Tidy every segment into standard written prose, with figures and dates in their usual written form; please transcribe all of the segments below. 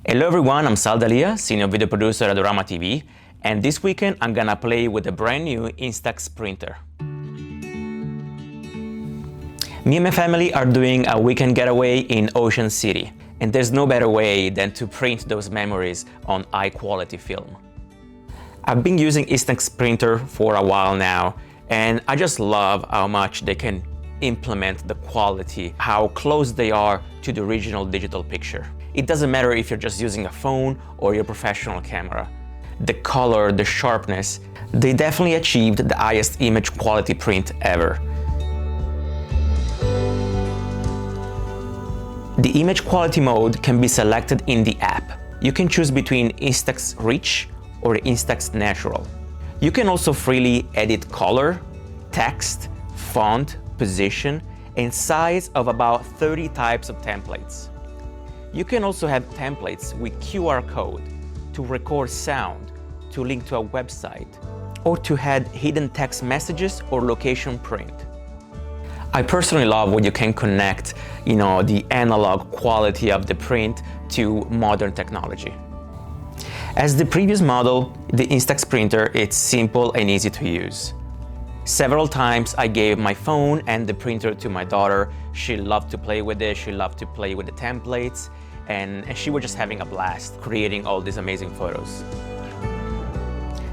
Hello everyone, I'm Sal D'Alia, Senior Video Producer at Adorama TV, and this weekend I'm gonna play with a brand new Instax printer. Me and my family are doing a weekend getaway in Ocean City, and there's no better way than to print those memories on high-quality film. I've been using Instax printer for a while now, and I just love how much they can implement the quality, how close they are to the original digital picture. It doesn't matter if you're just using a phone or your professional camera. The color, the sharpness, they definitely achieved the highest image quality print ever. The image quality mode can be selected in the app. You can choose between Instax Rich or Instax Natural. You can also freely edit color, text, font, position, and size of about 30 types of templates. You can also have templates with QR code to record sound, to link to a website, or to add hidden text messages or location print. I personally love when you can connect, the analog quality of the print to modern technology. As the previous model, the Instax printer, it's simple and easy to use. Several times I gave my phone and the printer to my daughter. She loved to play with it, she loved to play with the templates, and she was just having a blast creating all these amazing photos.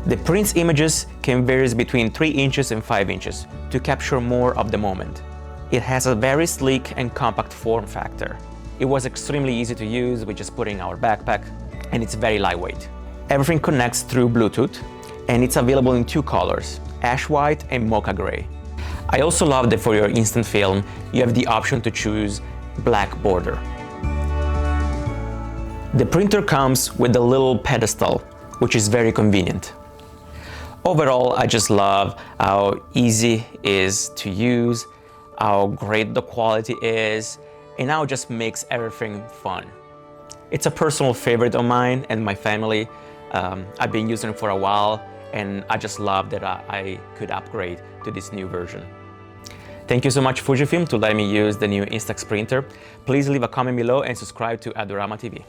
The print's images can vary between 3 inches and 5 inches to capture more of the moment. It has a very sleek and compact form factor. It was extremely easy to use with just putting our backpack, and it's very lightweight. Everything connects through Bluetooth, and it's available in 2 colors, ash white and mocha gray. I also love that for your instant film, you have the option to choose black border. The printer comes with a little pedestal, which is very convenient. Overall, I just love how easy it is to use, how great the quality is, and how it just makes everything fun. It's a personal favorite of mine and my family. I've been using it for a while, and I just love that I could upgrade to this new version. Thank you so much, Fujifilm, to let me use the new Instax printer. Please leave a comment below and subscribe to Adorama TV.